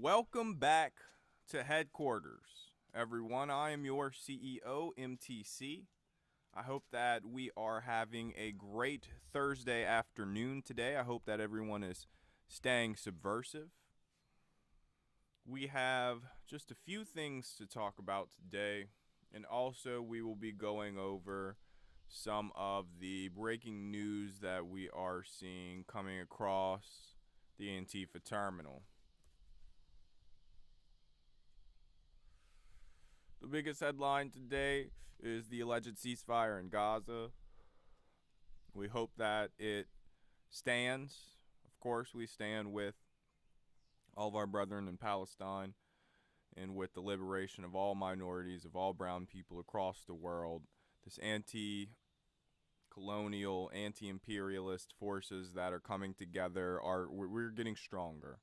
Welcome back to headquarters, everyone. I am your CEO, MTC. I hope that we are having a great Thursday afternoon today. I hope that everyone is staying subversive. We have just a few things to talk about today, and also we will be going over some of the breaking news that we are seeing coming across the Antifa terminal. The biggest headline today is the alleged ceasefire in Gaza. We hope that it stands. Of course, we stand with all of our brethren in Palestine and with the liberation of all minorities, of all brown people across the world. This anti-colonial, anti-imperialist forces that are coming together we're getting stronger.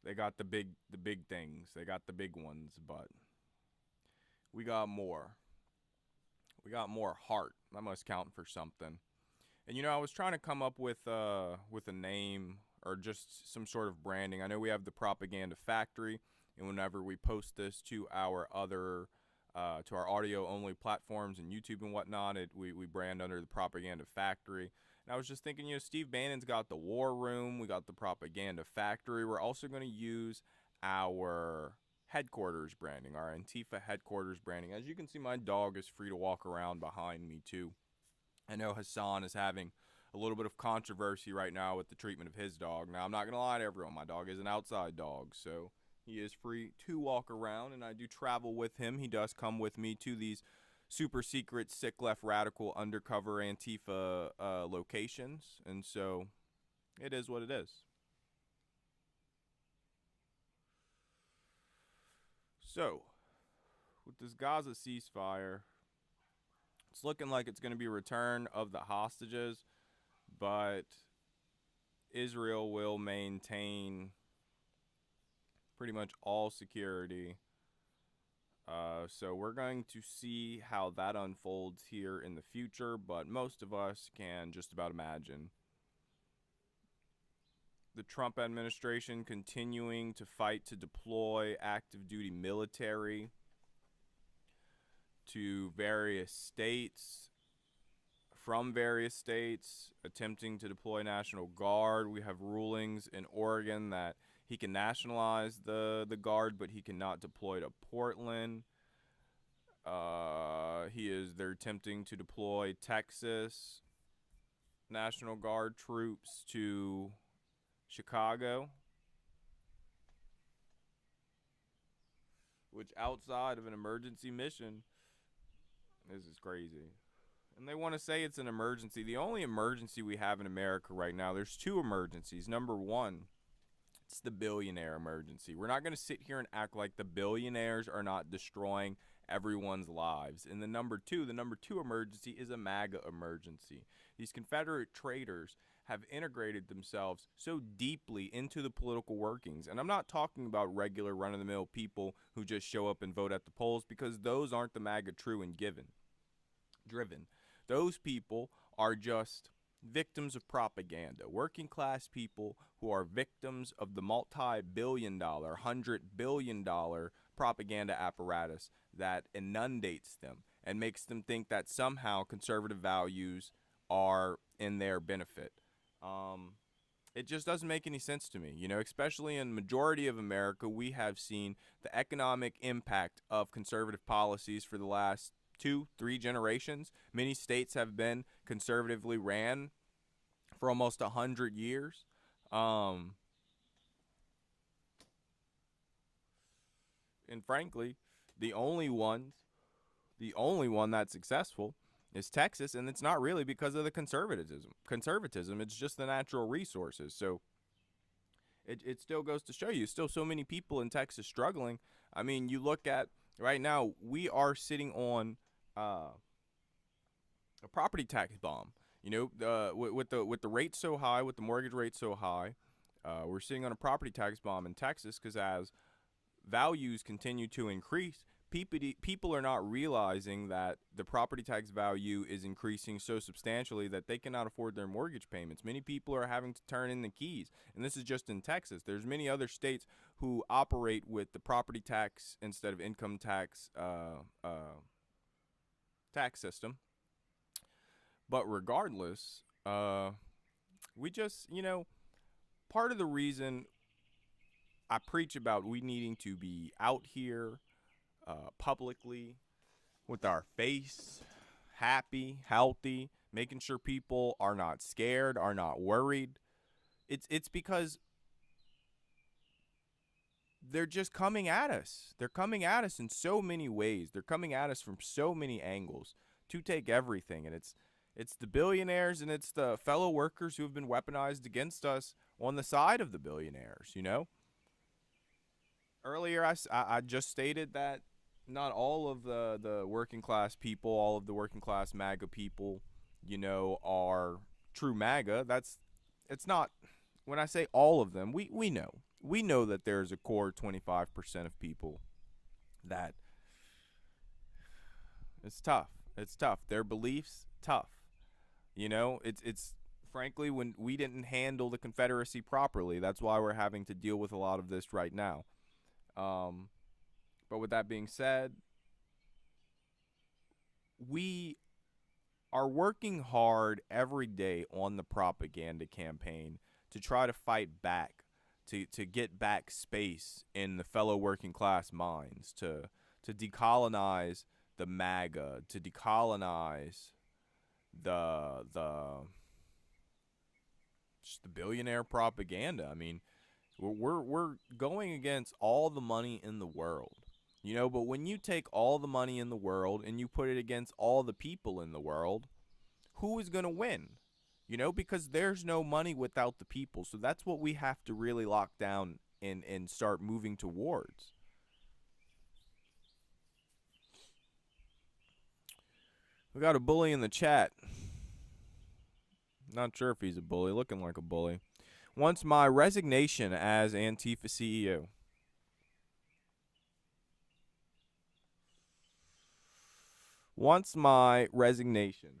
They got the big things. They got the big ones, but we got more. We got more heart. That must count for something. And I was trying to come up with a name or just some sort of branding. I know we have the Propaganda Factory, and whenever we post this to our other to our audio only platforms and YouTube and whatnot, we brand under the Propaganda Factory. And I was just thinking, Steve Bannon's got the War Room. We got the Propaganda Factory. We're also going to use our headquarters branding, our Antifa headquarters branding. As you can see, my dog is free to walk around behind me, too. I know Hassan is having a little bit of controversy right now with the treatment of his dog. Now, I'm not going to lie to everyone. My dog is an outside dog, so he is free to walk around, and I do travel with him. He does come with me to these super secret, sick left radical undercover Antifa locations, and so it is what it is. So, with this Gaza ceasefire, it's looking like it's going to be a return of the hostages, but Israel will maintain pretty much all security. So we're going to see how that unfolds here in the future, but most of us can just about imagine. The Trump administration continuing to fight to deploy active duty military to various states, from various states, attempting to deploy National Guard. We have rulings in Oregon that he can nationalize the Guard, but he cannot deploy to Portland. They're attempting to deploy Texas National Guard troops to Chicago, which outside of an emergency mission, this is crazy. And they want to say it's an emergency. The only emergency we have in America right now, there's two emergencies. Number one, it's the billionaire emergency. We're not going to sit here and act like the billionaires are not destroying everyone's lives. And the number two emergency is a MAGA emergency. These Confederate traitors have integrated themselves so deeply into the political workings. And I'm not talking about regular run-of-the-mill people who just show up and vote at the polls, because those aren't the MAGA true and driven. Those people are just victims of propaganda, working class people who are victims of the multi-billion-dollar, $100 billion propaganda apparatus that inundates them and makes them think that somehow conservative values are in their benefit. It just doesn't make any sense to me. Especially in the majority of America, we have seen the economic impact of conservative policies for the last 2-3 generations. Many states have been conservatively ran for almost 100 years. And frankly, the only one that's successful is Texas, and it's not really because of the conservatism. It's just the natural resources. So it still goes to show you, still so many people in Texas struggling. I mean, you look at right now, we are sitting on a property tax bomb. With the rate so high, with the mortgage rate so high, we're sitting on a property tax bomb in Texas, because as values continue to increase, people are not realizing that the property tax value is increasing so substantially that they cannot afford their mortgage payments. Many people are having to turn in the keys, and this is just in Texas. There's many other states who operate with the property tax instead of income tax tax system. But regardless, we just, part of the reason I preach about we needing to be out here publicly with our face happy, healthy, making sure people are not scared, are not worried. It's because they're just coming at us. They're coming at us in so many ways. They're coming at us from so many angles to take everything. And it's the billionaires and it's the fellow workers who have been weaponized against us on the side of the billionaires, Earlier, I just stated that not all of the working class people, all of the working class MAGA people, are true MAGA. It's not, when I say all of them, we know. We know that there's a core 25% of people that it's tough. It's tough. Their beliefs, tough. It's frankly, when we didn't handle the Confederacy properly, that's why we're having to deal with a lot of this right now. But with that being said, we are working hard every day on the propaganda campaign to try to fight back, to get back space in the fellow working class minds, to decolonize the MAGA, to decolonize just the billionaire propaganda. I mean, we're going against all the money in the world, but when you take all the money in the world and you put it against all the people in the world, who is going to win? Because there's no money without the people. So that's what we have to really lock down and start moving towards. We got a bully in the chat. Not sure if he's a bully, looking like a bully. Wants my resignation as Antifa CEO. Wants my resignation.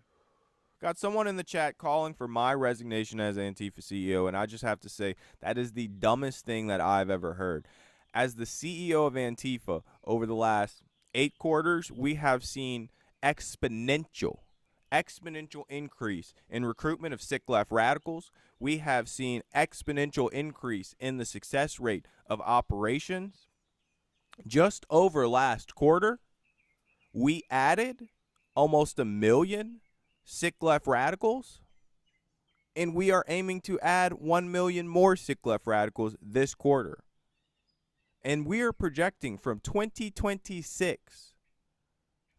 Got someone in the chat calling for my resignation as Antifa CEO, and I just have to say that is the dumbest thing that I've ever heard. As the CEO of Antifa, over the last 8 quarters, we have seen exponential increase in recruitment of sick left radicals. We have seen exponential increase in the success rate of operations. Just over last quarter, we added almost 1 million sick left radicals, and we are aiming to add 1 million more sick left radicals this quarter. And we are projecting from 2026.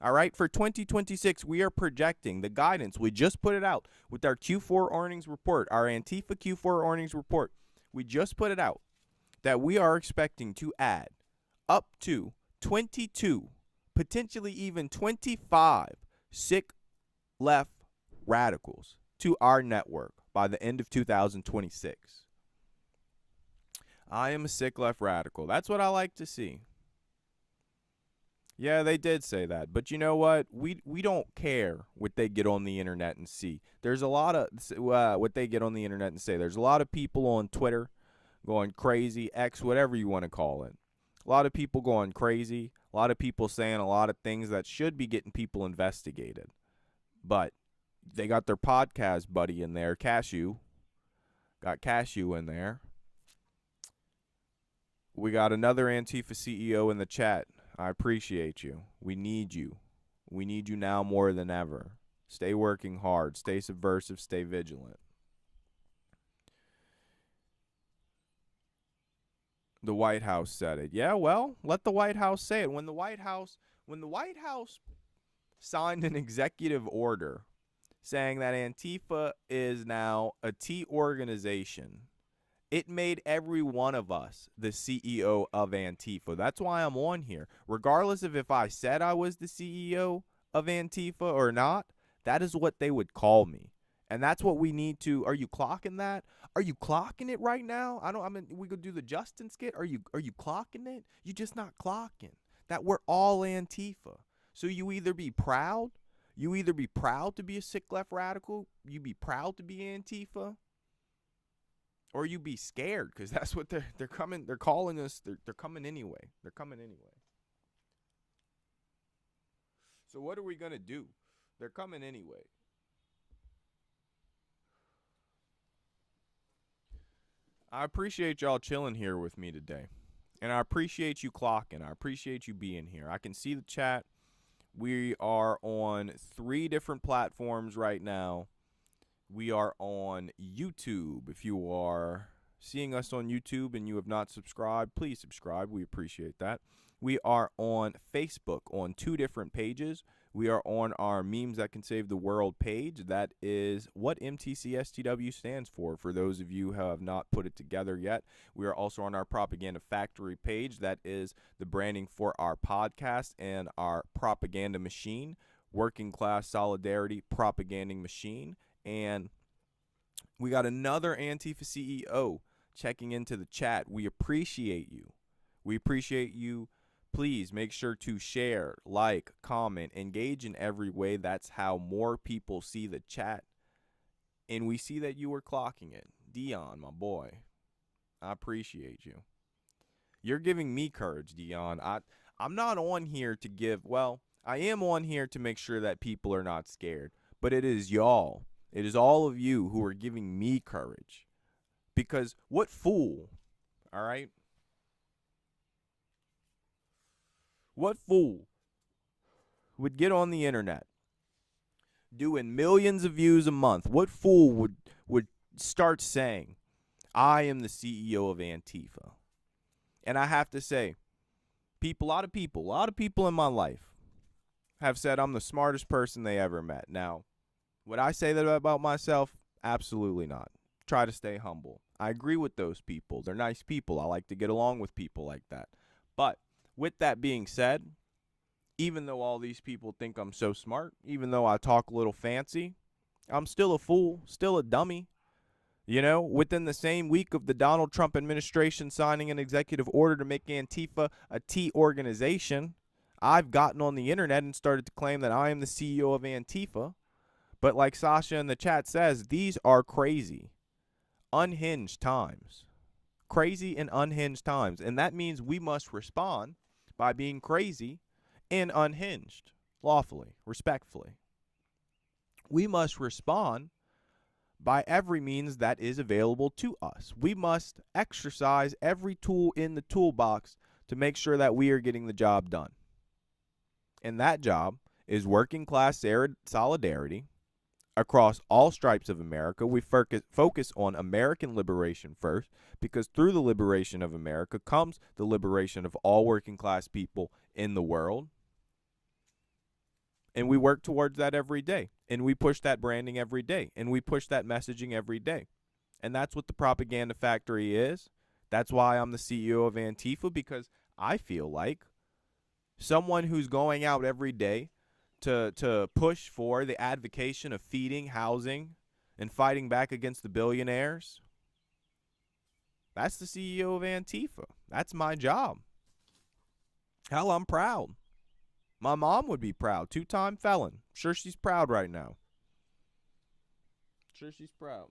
All right, for 2026, we are projecting the guidance. We just put it out with our Q4 earnings report, our Antifa Q4 earnings report. We just put it out that we are expecting to add up to 22, potentially even 25 sick left radicals to our network by the end of 2026. I am a sick left radical. That's what I like to see. Yeah, they did say that. But you know what? We don't care what they get on the internet and see. There's a lot of what they get on the internet and say. There's a lot of people on Twitter going crazy, X, whatever you want to call it. A lot of people going crazy. A lot of people saying a lot of things that should be getting people investigated. But they got their podcast buddy in there, Cashew. Got Cashew in there. We got another Antifa CEO in the chat. I appreciate you. We need you. We need you now more than ever. Stay working hard. Stay subversive. Stay vigilant. The White House said it. Yeah, well, let the White House say it. When the White House signed an executive order saying that Antifa is now a T organization, it made every one of us the CEO of Antifa. That's why I'm on here. Regardless of if I said I was the CEO of Antifa or not, that is what they would call me. And that's what we need to. Are you clocking that? Are you clocking it right now? We could do the Justin skit. Are you clocking it? You just not clocking. that we're all Antifa. So you either be proud to be a sick left radical, you be proud to be Antifa, or you be scared, because that's what they're coming. They're calling us. They're coming anyway. They're coming anyway. So what are we gonna do? They're coming anyway. I appreciate y'all chilling here with me today, and I appreciate you clocking. I appreciate you being here. I can see the chat. We are on 3 different platforms right now. We are on YouTube. If you are seeing us on YouTube and you have not subscribed, please subscribe. We appreciate that. We are on Facebook on 2 different pages. We are on our Memes That Can Save the World page. That is what MTCSTW stands for those of you who have not put it together yet. We are also on our Propaganda Factory page. That is the branding for our podcast and our propaganda machine, Working Class Solidarity Propaganding Machine. And we got another Antifa CEO checking into the chat. We appreciate you. We appreciate you. Please make sure to share, like, comment, engage in every way. That's how more people see the chat. And we see that you were clocking it. Dion, my boy, I appreciate you. You're giving me courage, Dion. I'm not on here to give, well, I am on here to make sure that people are not scared. But it is y'all. It is all of you who are giving me courage. Because what fool, all right? What fool would get on the internet doing millions of views a month? What fool would start saying, I am the CEO of Antifa? And I have to say, a lot of people in my life have said I'm the smartest person they ever met. Now, would I say that about myself? Absolutely not. Try to stay humble. I agree with those people. They're nice people. I like to get along with people like that. But with that being said, even though all these people think I'm so smart, even though I talk a little fancy, I'm still a fool, still a dummy. You know, within the same week of the Donald Trump administration signing an executive order to make Antifa a T organization, I've gotten on the internet and started to claim that I am the CEO of Antifa. But like Sasha in the chat says, these are crazy, unhinged times. Crazy and unhinged times. And that means we must respond by being crazy and unhinged, lawfully, respectfully. We must respond by every means that is available to us. We must exercise every tool in the toolbox to make sure that we are getting the job done. And that job is working class solidarity across all stripes of America. We focus on American liberation first, because through the liberation of America comes the liberation of all working class people in the world. And we work towards that every day. And we push that branding every day. And we push that messaging every day. And that's what the Propaganda Factory is. That's why I'm the CEO of Antifa, because I feel like someone who's going out every day to push for the advocation of feeding, housing, and fighting back against the billionaires, that's the CEO of Antifa. That's my job. Hell, I'm proud. My mom would be proud. 2-time felon. Sure, she's proud right now. Sure, she's proud.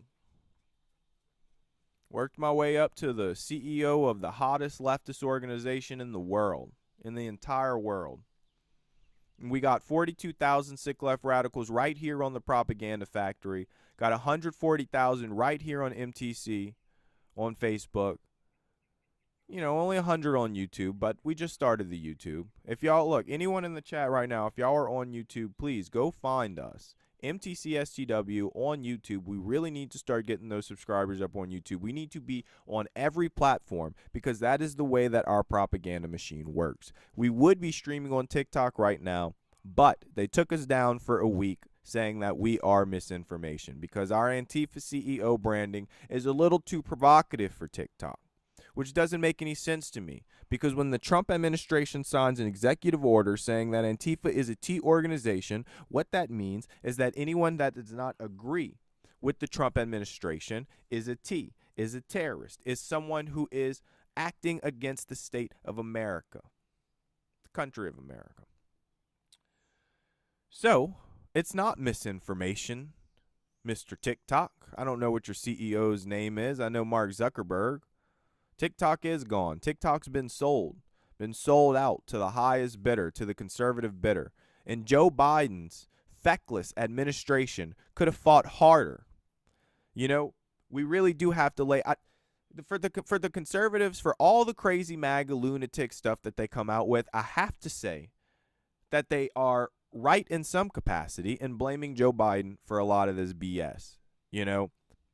Worked my way up to the CEO of the hottest leftist organization in the world, in the entire world. And we got 42,000 sick left radicals right here on the Propaganda Factory. Got 140,000 right here on MTC, on Facebook. You know, only 100 on YouTube, but we just started the YouTube. If y'all, look, anyone in the chat right now, if y'all are on YouTube, please go find us. MTCSTW on YouTube. We really need to start getting those subscribers up on YouTube. We need to be on every platform, because that is the way that our propaganda machine works. We would be streaming on TikTok right now, but they took us down for a week, saying that we are misinformation, because our Antifa CEO branding is a little too provocative for TikTok, which doesn't make any sense to me, because when the Trump administration signs an executive order saying that Antifa is a T organization, what that means is that anyone that does not agree with the Trump administration is a T, is a terrorist, is someone who is acting against the state of America. country of America. So, it's not misinformation, Mr. TikTok. I don't know what your CEO's name is. I know Mark Zuckerberg. TikTok is gone. TikTok's been sold out to the highest bidder, to the conservative bidder. And Joe Biden's feckless administration could have fought harder. You know, we really do have to lay for the conservatives, for all the crazy MAGA lunatic stuff that they come out with. I have to say that they are right in some capacity in blaming Joe Biden for a lot of this BS. You know,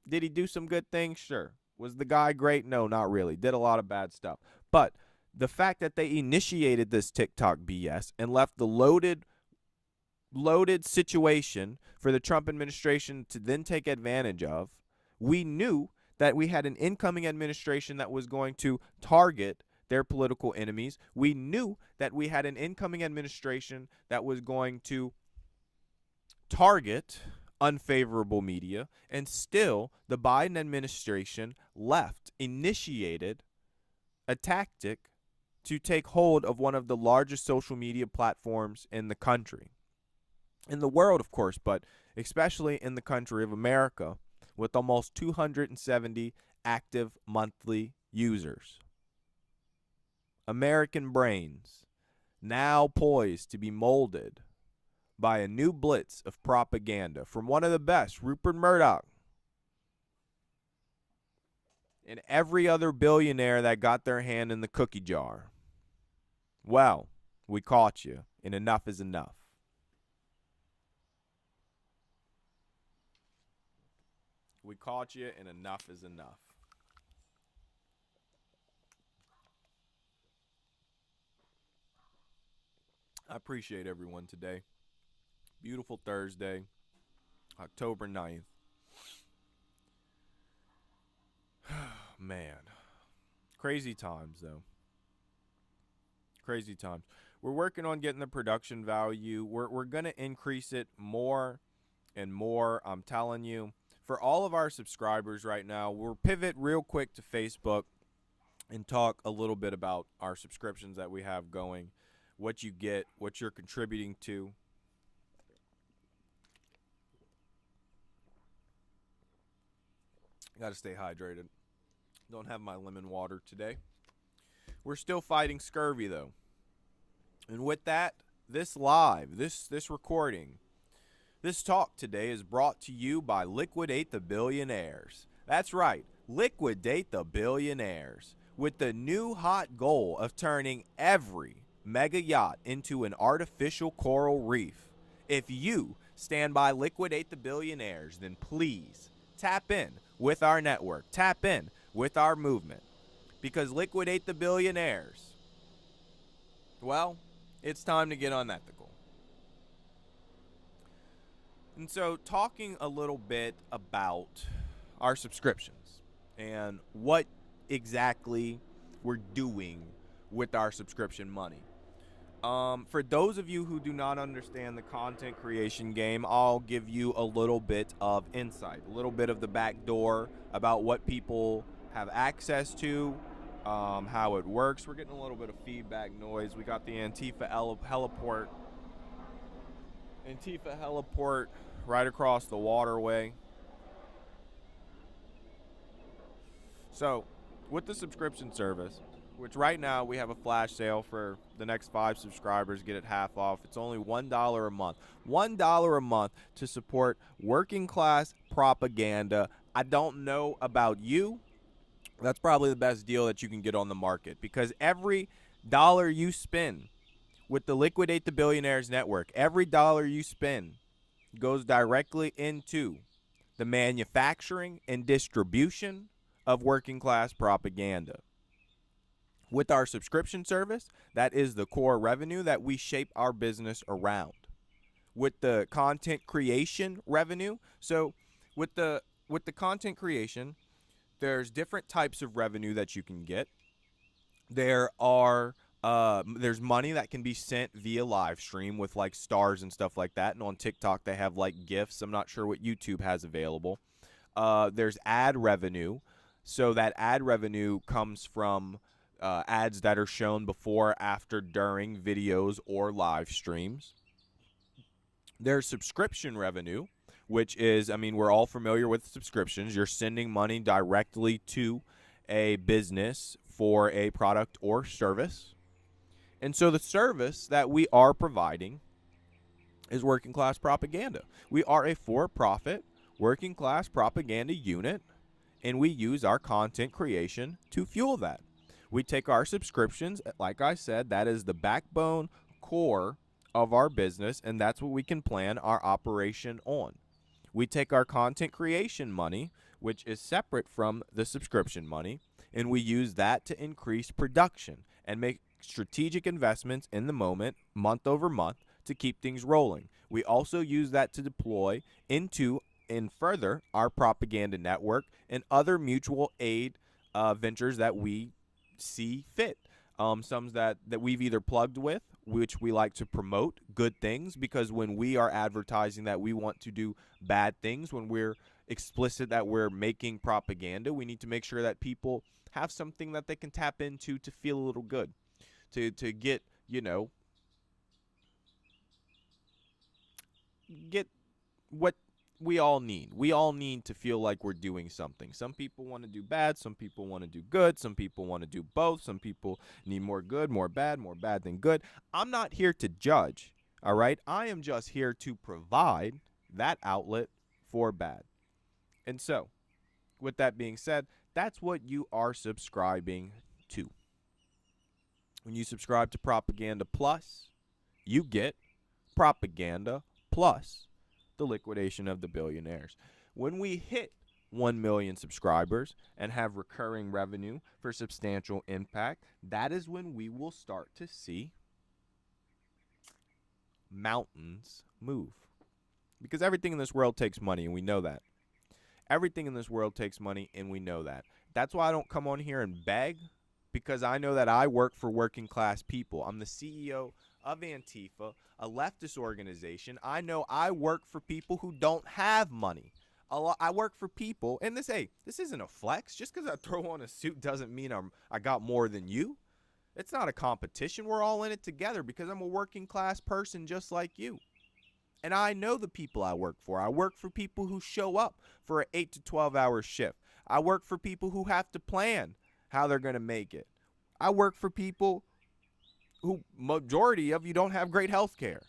did he do some good things? Sure. Was the guy great? No, not really. Did a lot of bad stuff. But the fact that they initiated this TikTok BS and left the loaded situation for the Trump administration to then take advantage of, we knew that we had an incoming administration that was going to target their political enemies. We knew that we had an incoming administration that was going to target unfavorable media, and still the Biden administration initiated a tactic to take hold of one of the largest social media platforms in the country. In the world, of course, but especially in the country of America, with almost 270 active monthly users. American brains now poised to be molded by a new blitz of propaganda from one of the best, Rupert Murdoch, and every other billionaire that got their hand in the cookie jar. Well, we caught you, and enough is enough. We caught you, and enough is enough. I appreciate everyone today. Beautiful Thursday, October 9th. Man. Crazy times, though. Crazy times. We're working on getting the production value. We're going to increase it more and more. I'm telling you. For all of our subscribers right now, we'll pivot real quick to Facebook and talk a little bit about our subscriptions that we have going, what you get, what you're contributing to. Got to stay hydrated. Don't have my lemon water today. We're still fighting scurvy, though. And with that, this recording, this talk today is brought to you by Liquidate the Billionaires. That's right, Liquidate the Billionaires, with the new hot goal of turning every mega yacht into an artificial coral reef. If you stand by Liquidate the Billionaires, then please tap in with our network, tap in with our movement, because Liquidate the Billionaires, well, it's time to get unethical. And so talking a little bit about our subscriptions and what exactly we're doing with our subscription money. For those of you who do not understand the content creation game, I'll give you a little bit of insight, a little bit of the back door about what people have access to, how it works. We're getting a little bit of feedback noise. We got the Antifa heliport right across the waterway. So, with the subscription service, which right now we have a flash sale for the next 5 subscribers, get it half off. It's only $1 a month. $1 a month to support working class propaganda. I don't know about you. That's probably the best deal that you can get on the market, because every dollar you spend with the Liquidate the Billionaires network, every dollar you spend goes directly into the manufacturing and distribution of working class propaganda. With our subscription service, that is the core revenue that we shape our business around. With the content creation revenue, so with the content creation, there's different types of revenue that you can get. There's money that can be sent via live stream with like stars and stuff like that. And on TikTok, they have like GIFs. I'm not sure what YouTube has available. There's ad revenue. So that ad revenue comes from ads that are shown before, after, during videos or live streams. There's subscription revenue, which is, I mean, we're all familiar with subscriptions. You're sending money directly to a business for a product or service. And so the service that we are providing is working class propaganda. We are a for-profit working class propaganda unit, and we use our content creation to fuel that. We take our subscriptions, like I said, that is the backbone core of our business, and that's what we can plan our operation on. We take our content creation money, which is separate from the subscription money, and we use that to increase production and make strategic investments in the moment, month over month, to keep things rolling. We also use that to deploy into and further our propaganda network and other mutual aid ventures that we see fit. Some that we've either plugged with, which we like to promote good things, because when we are advertising that we want to do bad things, when we're explicit that we're making propaganda, we need to make sure that people have something that they can tap into to feel a little good, to get, get what we all need. We all need to feel like we're doing something. Some people want to do bad. Some people want to do good. Some people want to do both. Some people need more good, more bad than good. I'm not here to judge, all right? I am just here to provide that outlet for bad. And so, with that being said, that's what you are subscribing to. When you subscribe to Propaganda Plus, you get Propaganda Plus, the liquidation of the billionaires. When we hit 1 million subscribers and have recurring revenue for substantial impact, that is when we will start to see mountains move. Because everything in this world takes money, and we know that. Everything in this world takes money, and we know that. That's why I don't come on here and beg, because I know that I work for working class people. I'm the CEO of Antifa, a leftist organization. I know I work for people who don't have money. I work for people, and this isn't a flex. Just because I throw on a suit doesn't mean I got more than you. It's not a competition. We're all in it together because I'm a working class person just like you. And I know the people I work for. I work for people who show up for an 8 to 12 hour shift. I work for people who have to plan how they're going to make it. I work for people who, majority of you, don't have great health care,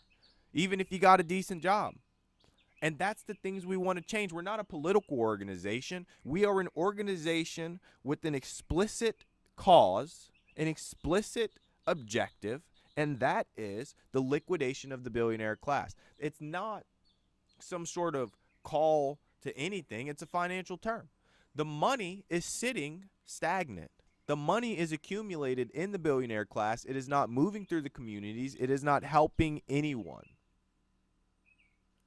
even if you got a decent job. And that's the things we want to change. We're not a political organization. We are an organization with an explicit cause, an explicit objective, and that is the liquidation of the billionaire class. It's not some sort of call to anything. It's a financial term. The money is sitting stagnant. The money is accumulated in the billionaire class. It is not moving through the communities. It is not helping anyone.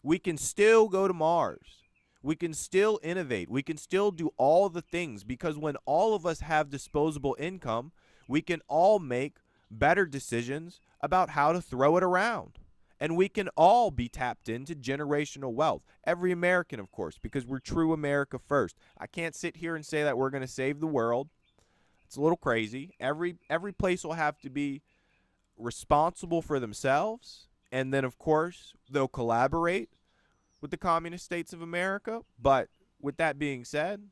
We can still go to Mars. We can still innovate. We can still do all the things, because when all of us have disposable income, we can all make better decisions about how to throw it around. And we can all be tapped into generational wealth. Every American, of course, because we're true America first. I can't sit here and say that we're going to save the world. It's a little crazy. Every place will have to be responsible for themselves. And then, of course, they'll collaborate with the communist states of America. But with that being said,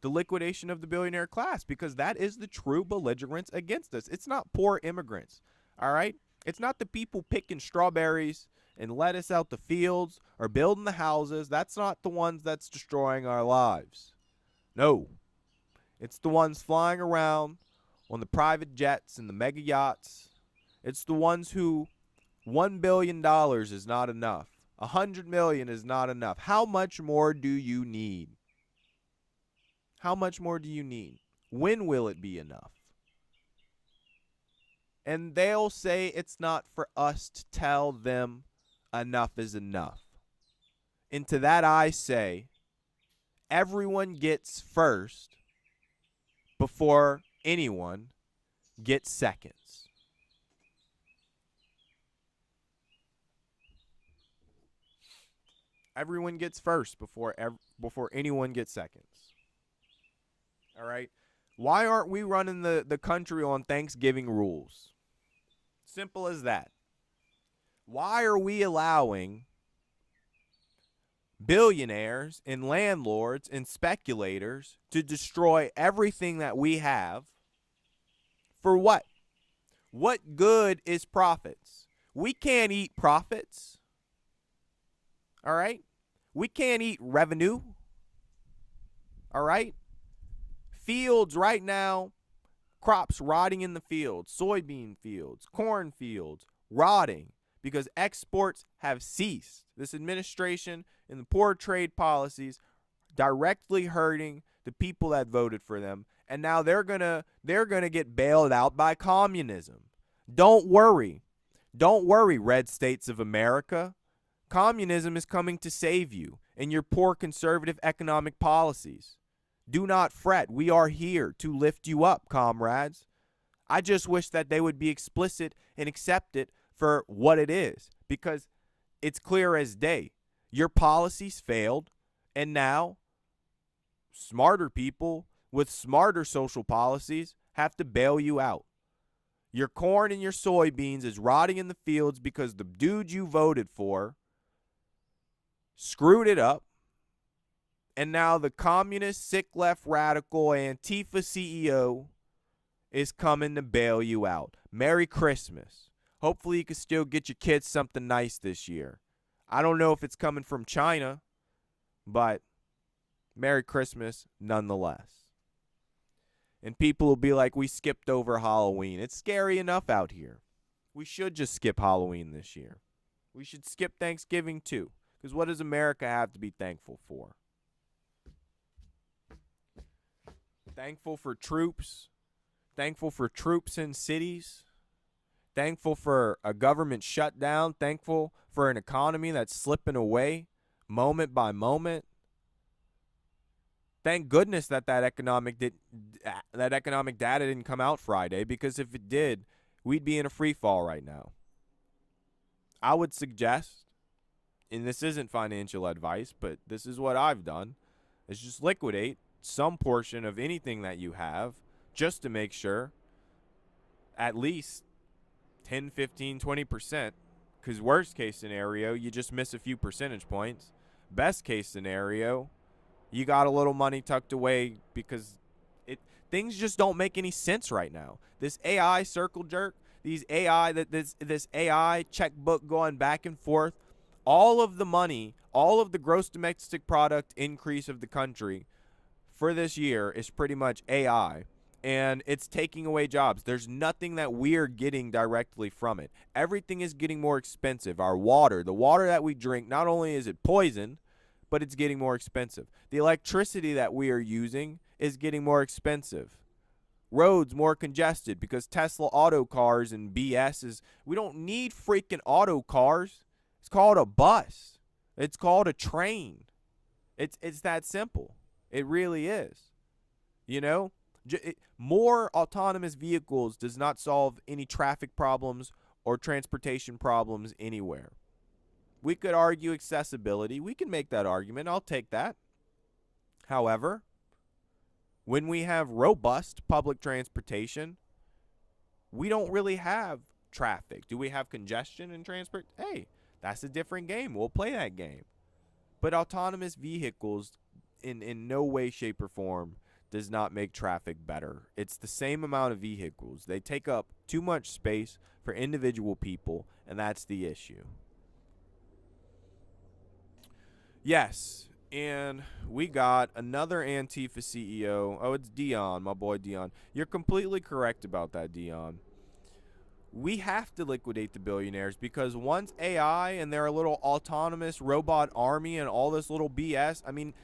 the liquidation of the billionaire class, because that is the true belligerence against us. It's not poor immigrants, all right? It's not the people picking strawberries and lettuce out the fields or building the houses. That's not the ones that's destroying our lives. No. It's the ones flying around on the private jets and the mega yachts. It's the ones who $1 billion is not enough. $100 million is not enough. How much more do you need? How much more do you need? When will it be enough? And they'll say it's not for us to tell them enough is enough. And to that I say, everyone gets first before anyone gets seconds. Everyone gets first before anyone gets seconds. All right? Why aren't we running the country on Thanksgiving rules? Simple as that. Why are we allowing billionaires and landlords and speculators to destroy everything that we have? For what? What good is profits? We can't eat profits. All right? We can't eat revenue. All right? Fields right now, crops rotting in the fields, soybean fields, corn fields, rotting because exports have ceased. This administration and the poor trade policies directly hurting the people that voted for them, and now they're gonna get bailed out by communism. Don't worry. Don't worry, red states of America. Communism is coming to save you and your poor conservative economic policies. Do not fret. We are here to lift you up, comrades. I just wish that they would be explicit and accept it for what it is, because it's clear as day. Your policies failed, and now smarter people with smarter social policies have to bail you out. Your corn and your soybeans is rotting in the fields because the dude you voted for screwed it up. And now the communist, sick left radical Antifa CEO is coming to bail you out. Merry Christmas. Hopefully you can still get your kids something nice this year. I don't know if it's coming from China, but Merry Christmas nonetheless. And people will be like, we skipped over Halloween. It's scary enough out here. We should just skip Halloween this year. We should skip Thanksgiving too, because what does America have to be thankful for? Thankful for troops. Thankful for troops in cities. Thankful for a government shutdown. Thankful for an economy that's slipping away moment by moment. Thank goodness that economic data didn't come out Friday, because if it did, we'd be in a free fall right now. I would suggest, and this isn't financial advice, but this is what I've done, is just liquidate some portion of anything that you have just to make sure at least 10, 15, 20%, because worst case scenario, you just miss a few percentage points. Best case scenario, you got a little money tucked away, because things just don't make any sense right now. This AI circle jerk, this AI checkbook going back and forth, all of the money, all of the gross domestic product increase of the country for this year is pretty much AI, and it's taking away jobs. There's nothing that we're getting directly from it. Everything is getting more expensive. Our water, the water that we drink, not only is it poison, but it's getting more expensive. The electricity that we are using is getting more expensive. Roads more congested because Tesla auto cars and BS is, we don't need freaking auto cars. It's called a bus. It's called a train. It's that simple. It really is. You know, more autonomous vehicles does not solve any traffic problems or transportation problems anywhere. We could argue accessibility. We can make that argument. I'll take that. However, when we have robust public transportation, we don't really have traffic. Do we have congestion in transport? Hey, that's a different game. We'll play that game. But autonomous vehicles in no way, shape, or form does not make traffic better. It's the same amount of vehicles. They take up too much space for individual people, and that's the issue. Yes, and we got another Antifa CEO. Oh, it's Dion, my boy Dion. You're completely correct about that, Dion. We have to liquidate the billionaires, because once AI and their little autonomous robot army and all this little BS, I mean,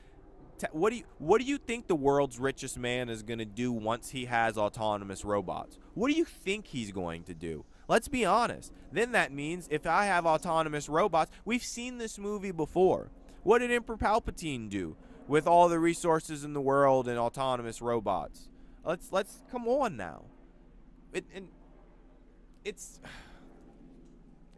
what do you think the world's richest man is going to do once he has autonomous robots? What do you think he's going to do? Let's be honest. Then that means if I have autonomous robots, we've seen this movie before. What did Emperor Palpatine do with all the resources in the world and autonomous robots? Let's come on now. It's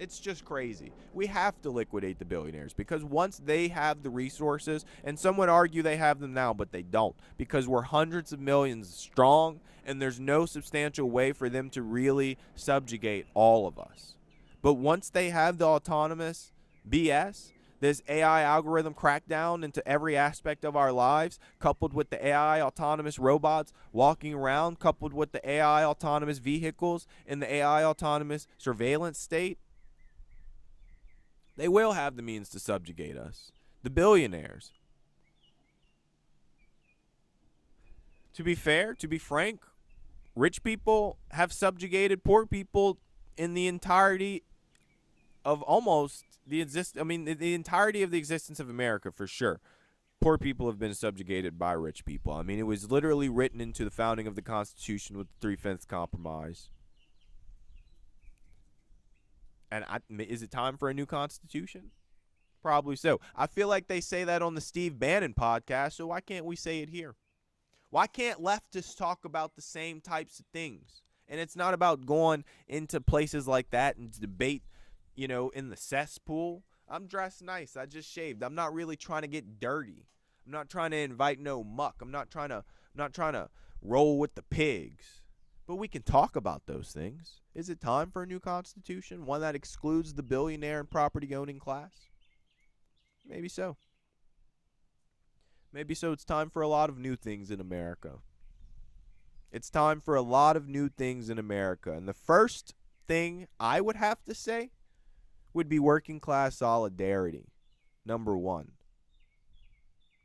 It's just crazy. We have to liquidate the billionaires because once they have the resources, and some would argue they have them now, but they don't, because we're hundreds of millions strong and there's no substantial way for them to really subjugate all of us. But once they have the autonomous BS, this AI algorithm crackdown into every aspect of our lives, coupled with the AI autonomous robots walking around, coupled with the AI autonomous vehicles in the AI autonomous surveillance state, they will have the means to subjugate us. The billionaires. To be fair, to be frank, rich people have subjugated poor people in the entirety of almost the the entirety of the existence of America, for sure. Poor people have been subjugated by rich people. I mean, it was literally written into the founding of the Constitution with the 3/5 compromise. And is it time for a new constitution? Probably so. I feel like they say that on the Steve Bannon podcast, so why can't we say it here? Why can't leftists talk about the same types of things? And it's not about going into places like that and debate, in the cesspool. I'm dressed nice. I just shaved. I'm not really trying to get dirty. I'm not trying to invite no muck. I'm not trying to roll with the pigs. But we can talk about those things. Is it time for a new constitution? One that excludes the billionaire and property-owning class? Maybe so. Maybe so. It's time for a lot of new things in America. It's time for a lot of new things in America. And the first thing I would have to say would be working class solidarity. Number one.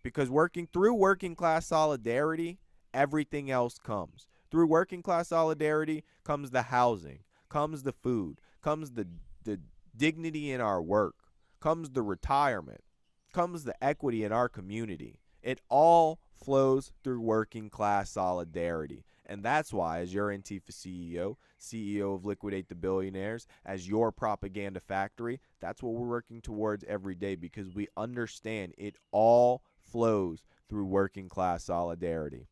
Because through working class solidarity, everything else comes. Through working class solidarity comes the housing, comes the food, comes the dignity in our work, comes the retirement, comes the equity in our community. It all flows through working class solidarity. And that's why, as your Antifa CEO of Liquidate the Billionaires, as your propaganda factory, that's what we're working towards every day, because we understand it all flows through working class solidarity.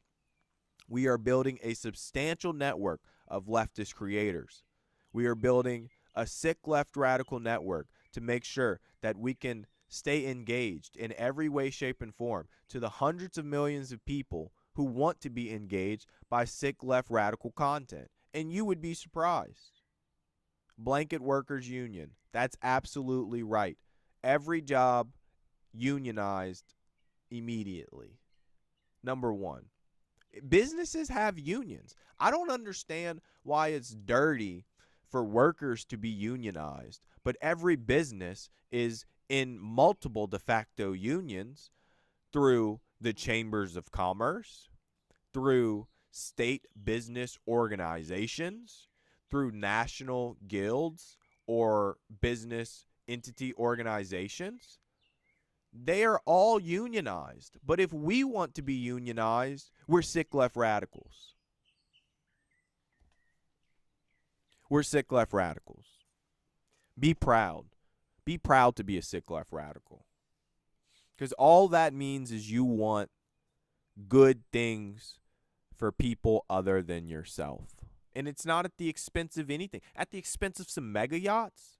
We are building a substantial network of leftist creators. We are building a sick left radical network to make sure that we can stay engaged in every way, shape, and form to the hundreds of millions of people who want to be engaged by sick left radical content. And you would be surprised. Blanket Workers Union. That's absolutely right. Every job unionized immediately. Number one. Businesses have unions. I don't understand why it's dirty for workers to be unionized, but every business is in multiple de facto unions through the chambers of commerce, through state business organizations, through national guilds or business entity organizations. They are all unionized. But if we want to be unionized, we're sick left radicals. We're sick left radicals. Be proud. Be proud to be a sick left radical. Because all that means is you want good things for people other than yourself. And it's not at the expense of anything. At the expense of some mega yachts.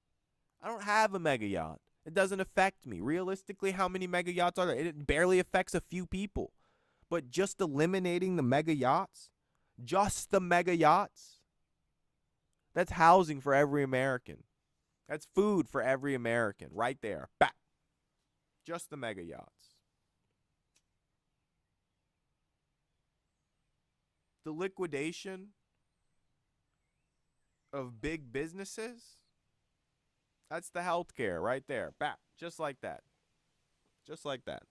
I don't have a mega yacht. It doesn't affect me. Realistically, how many mega yachts are there? It barely affects a few people. But just eliminating the mega yachts, just the mega yachts, that's housing for every American. That's food for every American right there. Back. Just the mega yachts. The liquidation of big businesses, that's the healthcare right there. Back. Just like that. Just like that.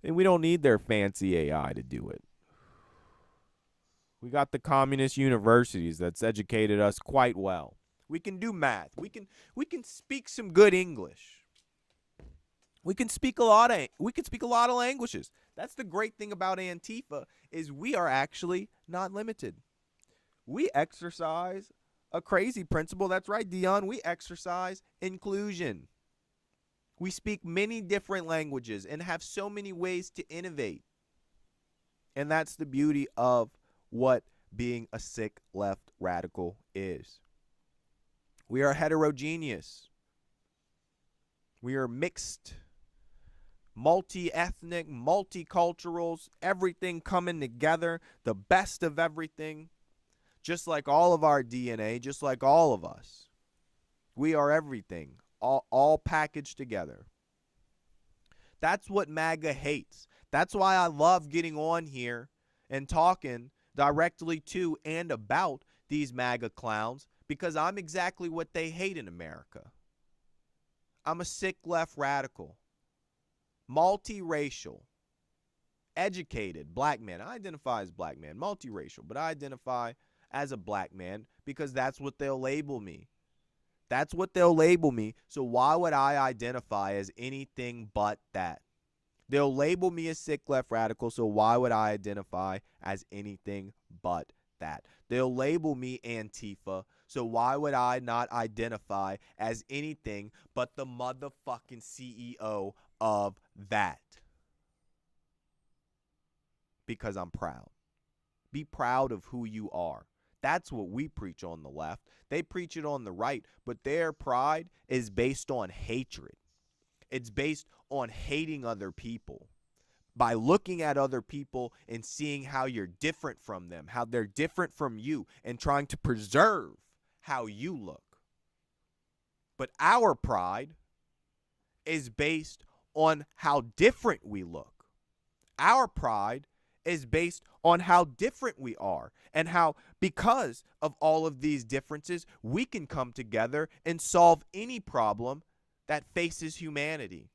And we don't need their fancy AI to do it. We got the communist universities that's educated us quite well. We can do math. We can speak some good English. We can speak a lot of languages. That's the great thing about Antifa, is we are actually not limited. We exercise a crazy principle. That's right, Dion. We exercise inclusion. We speak many different languages and have so many ways to innovate. And that's the beauty of what being a sick left radical is. We are heterogeneous. We are mixed, multi-ethnic, multiculturals, everything coming together, the best of everything, just like all of our DNA, just like all of us. We are everything, all packaged together. That's what MAGA hates. That's why I love getting on here and talking directly to and about these MAGA clowns, because I'm exactly what they hate in America. I'm a sick left radical, multiracial, educated black man. I identify as black man, multiracial, but I identify as a black man because that's what they'll label me. That's what they'll label me. So why would I identify as anything but that? They'll label me a sick left radical, so why would I identify as anything but that? They'll label me Antifa, so why would I not identify as anything but the motherfucking CEO of that? Because I'm proud. Be proud of who you are. That's what we preach on the left. They preach it on the right, but their pride is based on hatred. It's based on hating other people. By looking at other people and seeing how you're different from them, how they're different from you, and trying to preserve how you look. But our pride is based on how different we look. Our pride is based on how different we are, and how, because of all of these differences, we can come together and solve any problem that faces humanity.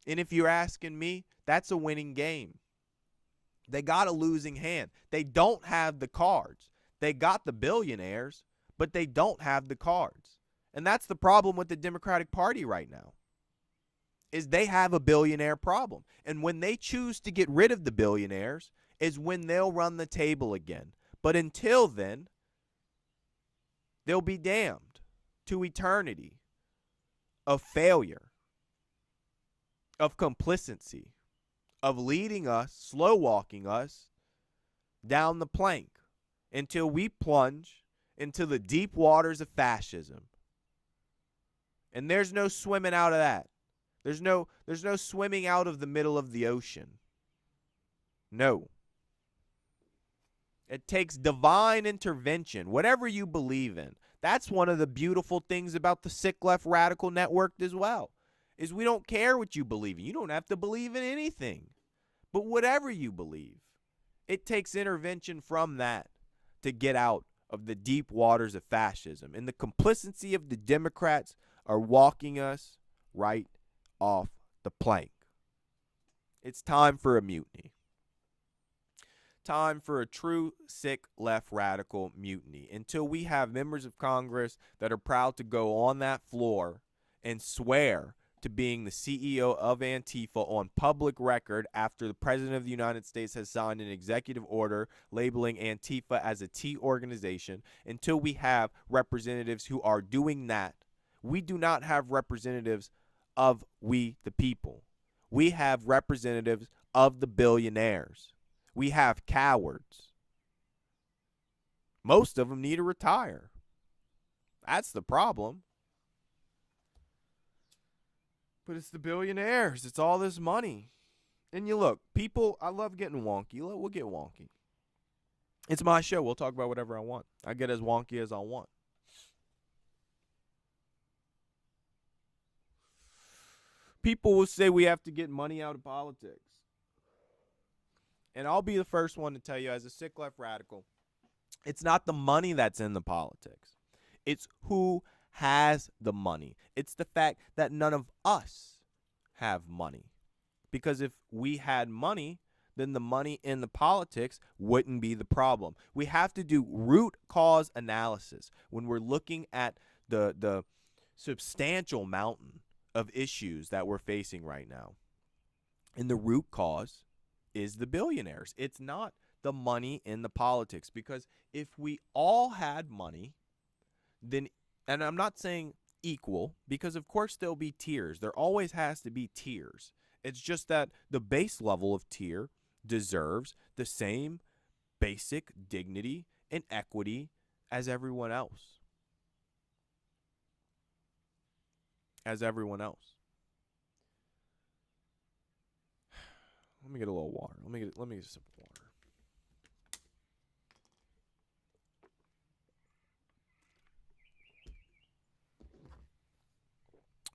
And if you're asking me, that's a winning game. They got a losing hand. They don't have the cards. They got the billionaires, but they don't have the cards. And that's the problem with the Democratic Party right now, is they have a billionaire problem. And when they choose to get rid of the billionaires is when they'll run the table again. But until then, they'll be damned to eternity of failure, of complacency, of leading us, slow walking us down the plank until we plunge into the deep waters of fascism. And there's no swimming out of that. There's no swimming out of the middle of the ocean. No. It takes divine intervention, whatever you believe in. That's one of the beautiful things about the Sick Left Radical Network as well, is we don't care what you believe in. You don't have to believe in anything. But whatever you believe, it takes intervention from that to get out of the deep waters of fascism. And the complacency of the Democrats are walking us right off the plank. It's time for a mutiny. Time for a true sick left radical mutiny until we have members of Congress that are proud to go on that floor and swear to being the CEO of Antifa on public record after the President of the United States has signed an executive order labeling Antifa as a T organization. Until we have representatives who are doing that, we do not have representatives of we the people. We have representatives of the billionaires. We have cowards. Most of them need to retire. That's the problem. But it's the billionaires. It's all this money. And you look, people, I love getting wonky. We'll get wonky. It's my show. We'll talk about whatever I want. I get as wonky as I want. People will say we have to get money out of politics. And I'll be the first one to tell you, as a sick left radical, it's not the money that's in the politics. It's who has the money. It's the fact that none of us have money. Because if we had money, then the money in the politics wouldn't be the problem. We have to do root cause analysis when we're looking at the substantial mountain of issues that we're facing right now. And the root cause is the billionaires. It's not the money in the politics, because if we all had money, then, and I'm not saying equal, because of course there'll be tiers. There always has to be tiers. It's just that the base level of tier deserves the same basic dignity and equity as everyone else. As everyone else. Let me get a little water. Let me get a sip of water.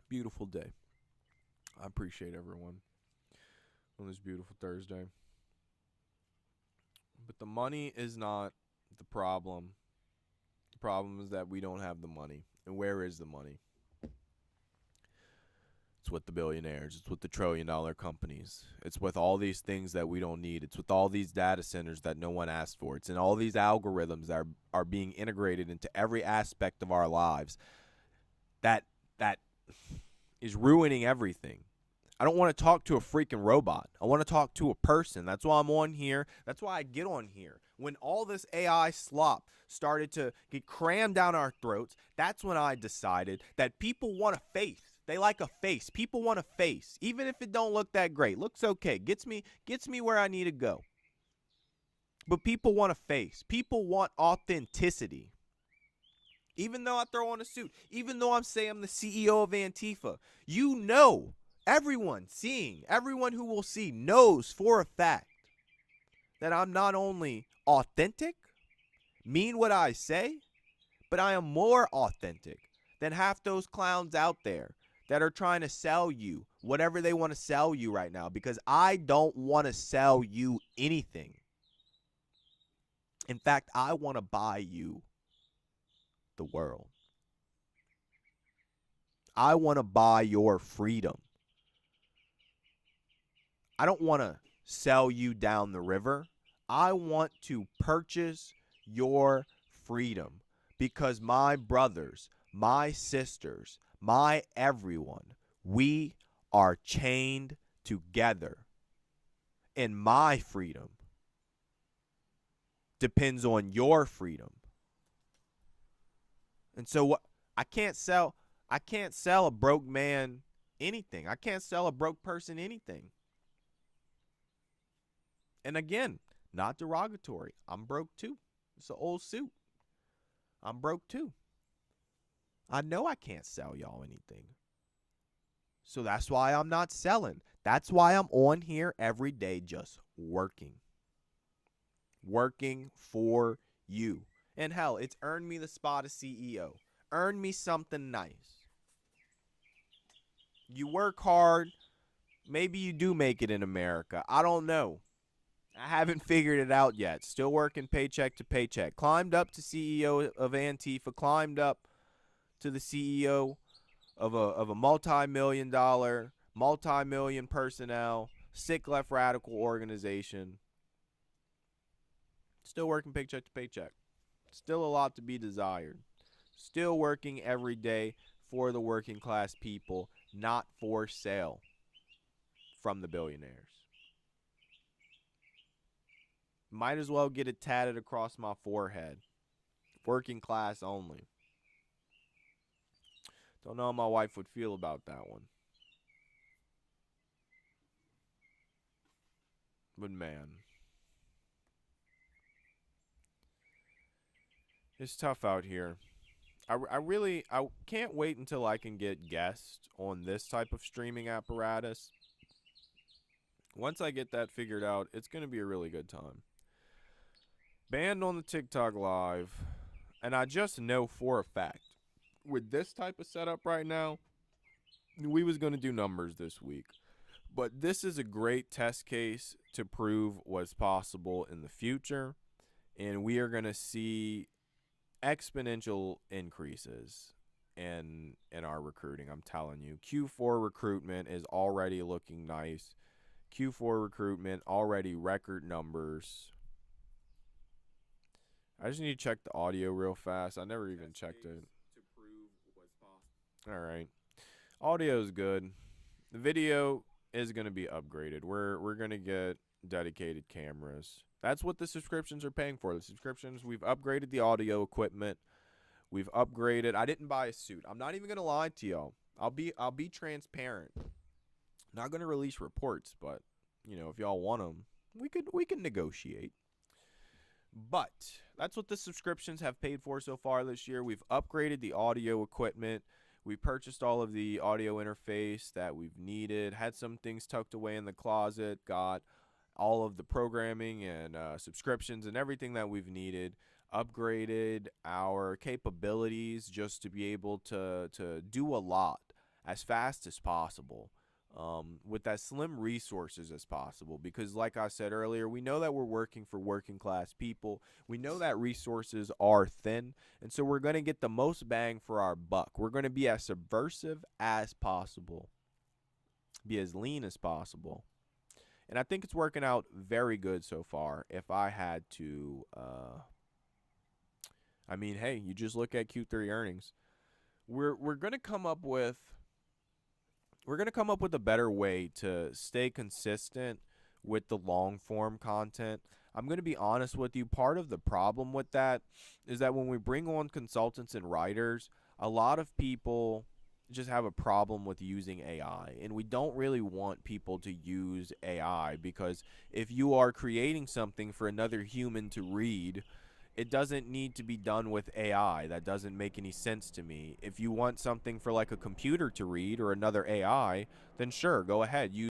Beautiful day. I appreciate everyone on this beautiful Thursday. But the money is not the problem. The problem is that we don't have the money. And where is the money? It's with the billionaires. It's with the trillion-dollar companies. It's with all these things that we don't need. It's with all these data centers that no one asked for. It's in all these algorithms that are being integrated into every aspect of our lives that is ruining everything. I don't want to talk to a freaking robot. I want to talk to a person. That's why I'm on here. That's why I get on here. When all this AI slop started to get crammed down our throats, that's when I decided that people want a face. They like a face. People want a face. Even if it don't look that great. Looks okay. Gets me where I need to go. But people want a face. People want authenticity. Even though I throw on a suit, even though I'm saying I'm the CEO of Antifa, you know, everyone who will see knows for a fact that I'm not only authentic, mean what I say, but I am more authentic than half those clowns out there that are trying to sell you whatever they want to sell you right now, because I don't want to sell you anything. In fact, I want to buy you the world. I want to buy your freedom. I don't want to sell you down the river. I want to purchase your freedom, because my brothers, my sisters, my everyone, we are chained together. And my freedom depends on your freedom. And so what? I can't sell a broke man anything. I can't sell a broke person anything. And again, not derogatory. I'm broke too. It's an old suit. I'm broke too. I know I can't sell y'all anything. So that's why I'm not selling. That's why I'm on here every day just working. Working for you. And hell, it's earned me the spot of CEO. Earn me something nice. You work hard. Maybe you do make it in America. I don't know. I haven't figured it out yet. Still working paycheck to paycheck. Climbed up to CEO of Antifa. Climbed up to the CEO of a multi-million dollar, multi-million personnel, sick left radical organization. Still working paycheck to paycheck. Still a lot to be desired. Still working every day for the working class people, not for sale from the billionaires. Might as well get it tatted across my forehead. Working class only. Don't know how my wife would feel about that one. But man, it's tough out here. I can't wait until I can get guests on this type of streaming apparatus. Once I get that figured out, it's going to be a really good time. Banned on the TikTok Live, and I just know for a fact, with this type of setup right now, we was going to do numbers this week. But this is a great test case to prove what's possible in the future, and we are going to see exponential increases in our recruiting. I'm telling you, Q4 recruitment is already looking nice. Q4 recruitment already record numbers. I just need to check the audio real fast. I never even checked it. All right, audio is good. The video is going to be upgraded. We're going to get dedicated cameras. That's what the subscriptions are paying for. The subscriptions, we've upgraded the audio equipment. We've upgraded. I didn't buy a suit. I'm not even going to lie to y'all. I'll be transparent. Not going to release reports, but you know, if y'all want them, we can negotiate. But that's what the subscriptions have paid for so far this year. We've upgraded the audio equipment. We purchased all of the audio interface that we've needed, had some things tucked away in the closet, got all of the programming and subscriptions and everything that we've needed, upgraded our capabilities just to be able to do a lot as fast as possible, with as slim resources as possible. Because like I said earlier, we know that we're working for working class people. We know that resources are thin, and so we're going to get the most bang for our buck. We're going to be as subversive as possible, be as lean as possible. And I think it's working out very good so far. If I had to, I mean, hey, you just look at Q3 earnings. We're gonna come up with a better way to stay consistent with the long form content. I'm going to be honest with you. Part of the problem with that is that when we bring on consultants and writers, a lot of people just have a problem with using AI. And we don't really want people to use AI because if you are creating something for another human to read, it doesn't need to be done with AI. That doesn't make any sense to me. If you want something for like a computer to read or another AI, then sure, go ahead. Use